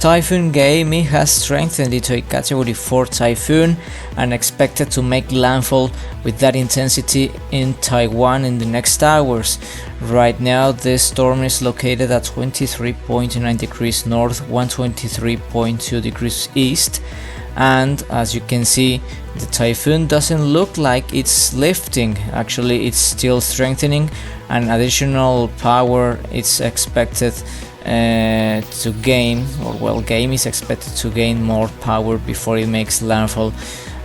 Typhoo Gaemi has strengthened into a Category 4 typhoon and expected to make landfall with that intensity in Taiwan in the next hours. Right now, this storm is located at 23.9 degrees north, 123.2 degrees east, and as you can see, the typhoon doesn't look like it's lifting. Actually, it's still strengthening, and additional power is expected to gain, Gaemi is expected to gain more power before it makes landfall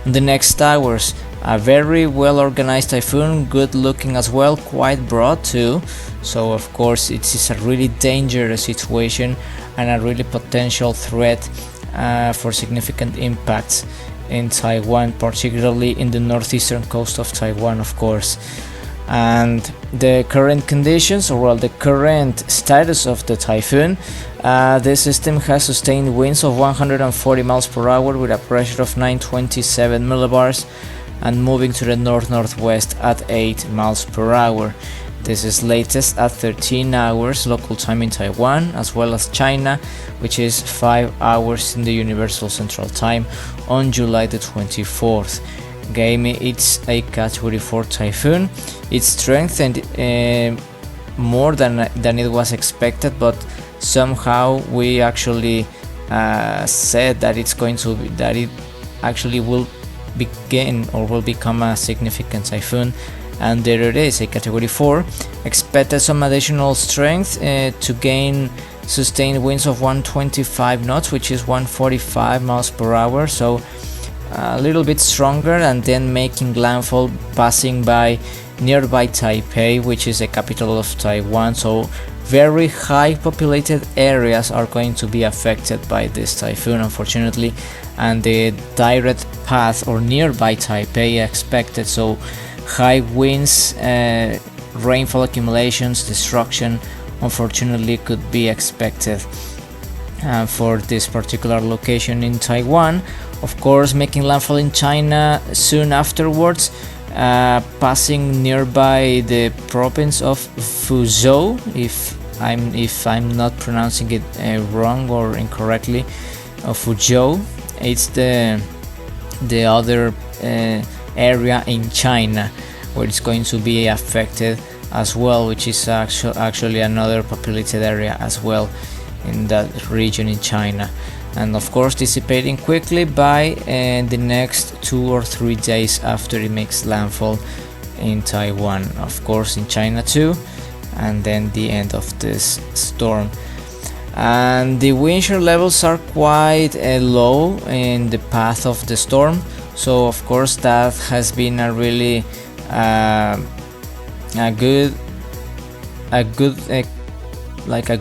in the next hours. A very well organized typhoon, good looking as well, quite broad too, so of course it is a really dangerous situation and a really potential threat for significant impacts in Taiwan, particularly in the northeastern coast of Taiwan, of course. And the current conditions, the current status of the typhoon, the system has sustained winds of 140 miles per hour with a pressure of 927 millibars and moving to the north-northwest at 8 miles per hour. This is latest at 13 hours local time in Taiwan, as well as China, which is 5 hours in the Universal Central Time on July the 24th. Gaemi, it's a Category 4 typhoon. It's strengthened more than it was expected, but somehow we actually said that it actually will begin or will become a significant typhoon, and there it is, a Category 4. Expected some additional strength to gain sustained winds of 125 knots, which is 145 miles per hour, so a little bit stronger, and then making landfall, passing by nearby Taipei, which is the capital of Taiwan. So very high populated areas are going to be affected by this typhoon, unfortunately, and the direct path or nearby Taipei expected. So high winds, rainfall accumulations, destruction, unfortunately, could be expected for this particular location in Taiwan. Of course, making landfall in China soon afterwards, passing nearby the province of Fuzhou, if I'm not pronouncing it wrong or incorrectly. Fuzhou, it's the other area in China where it's going to be affected as well, which is actually another populated area as well in that region in China, and of course dissipating quickly by the next 2 or 3 days after it makes landfall in Taiwan, of course in China too, and then the end of this storm. And the wind shear levels are quite low in the path of the storm, so of course that has been a really a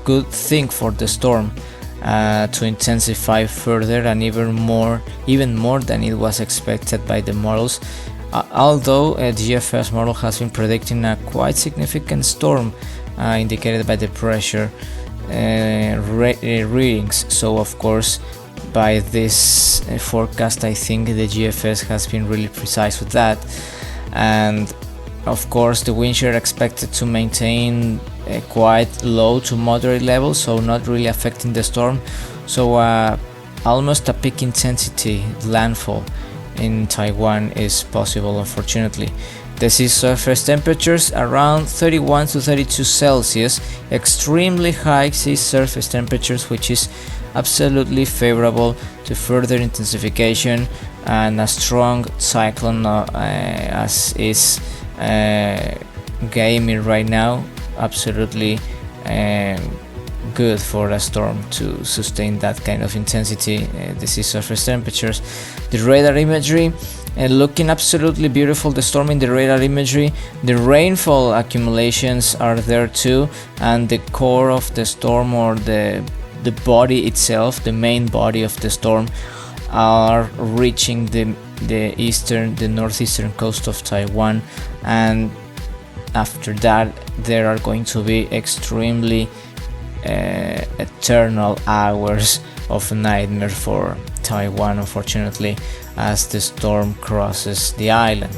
good thing for the storm to intensify further, and even more than it was expected by the models. Although the GFS model has been predicting a quite significant storm indicated by the pressure readings. So of course by this forecast, I think the GFS has been really precise with that. And of course the wind shear expected to maintain quite low to moderate levels, so not really affecting the storm. So almost a peak intensity landfall in Taiwan is possible, unfortunately. The sea surface temperatures around 31 to 32 Celsius, extremely high sea surface temperatures, which is absolutely favorable to further intensification, and a strong cyclone as is Gaemi right now, absolutely good for a storm to sustain that kind of intensity, the sea surface temperatures. The radar imagery looking absolutely beautiful, the storm in the radar imagery. The rainfall accumulations are there too, and the core of the storm, or the body itself, the main body of the storm, are reaching the northeastern coast of Taiwan, and after that there are going to be extremely eternal hours of nightmare for Taiwan, unfortunately, as the storm crosses the island.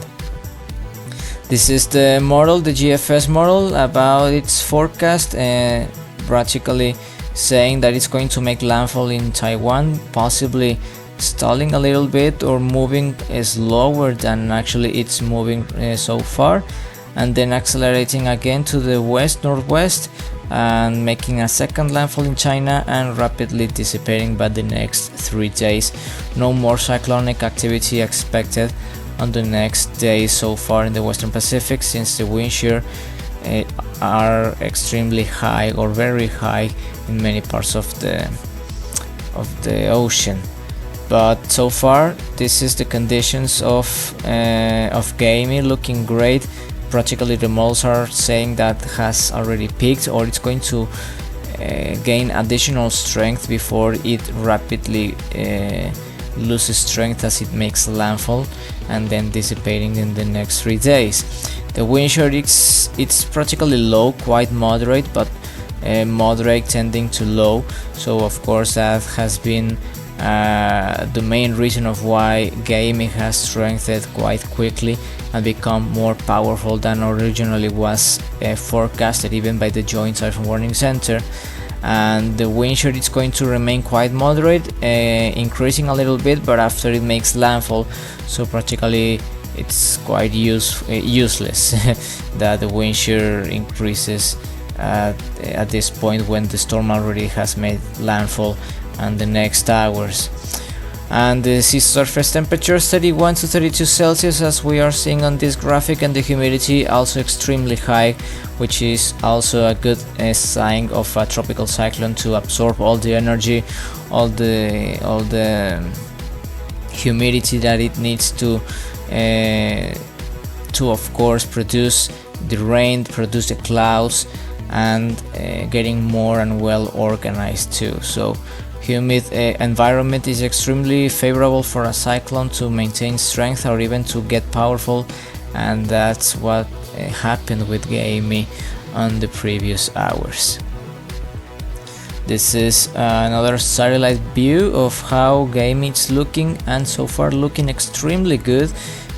This is the model, the GFS model, about its forecast. Practically saying that it's going to make landfall in Taiwan, possibly stalling a little bit or moving slower than actually it's moving so far, and then accelerating again to the west northwest and making a second landfall in China and rapidly dissipating by the next 3 days. No more cyclonic activity expected on the next days so far in the Western Pacific, since the wind shear are extremely high or very high in many parts of the ocean. But so far this is the conditions of Gaemi, looking great. Practically the models are saying that has already peaked, or it's going to gain additional strength before it rapidly loses strength as it makes landfall and then dissipating in the next 3 days. The wind shear it's practically low, quite moderate, but moderate tending to low, so of course that has been the main reason of why Gaemi has strengthened quite quickly and become more powerful than originally was forecasted even by the Joint Typhoon Warning Center. And the wind shear is going to remain quite moderate, increasing a little bit, but after it makes landfall, so practically it's quite useless that the wind shear increases at this point when the storm already has made landfall and the next hours. And the sea surface temperature 31 to 32 Celsius, as we are seeing on this graphic, and the humidity also extremely high, which is also a good sign of a tropical cyclone to absorb all the energy, all the humidity that it needs to of course produce the rain, produce the clouds, and getting more and well organized too. So humid environment is extremely favorable for a cyclone to maintain strength or even to get powerful, and that's what happened with Gaemi on the previous hours. This is another satellite view of how Gaemi is looking, and so far looking extremely good,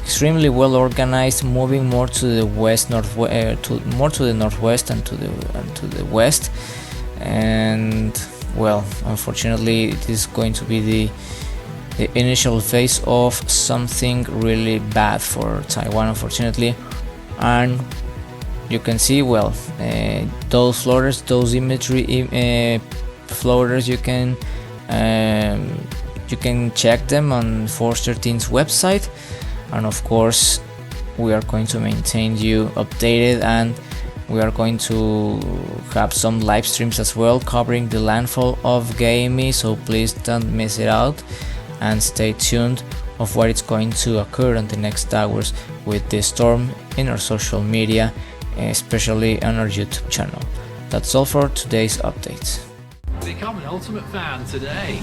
extremely well organized, moving more to the west, more to the northwest and to the west. And well, unfortunately it is going to be the initial phase of something really bad for Taiwan, unfortunately. And you can see, well, those floaters, those imagery floaters, you can check them on Force 13's website, and of course we are going to maintain you updated, and we are going to have some live streams as well covering the landfall of Gaemi, so please don't miss it out and stay tuned of what is going to occur in the next hours with this storm in our social media, especially on our YouTube channel. That's all for today's update. Become an ultimate fan today.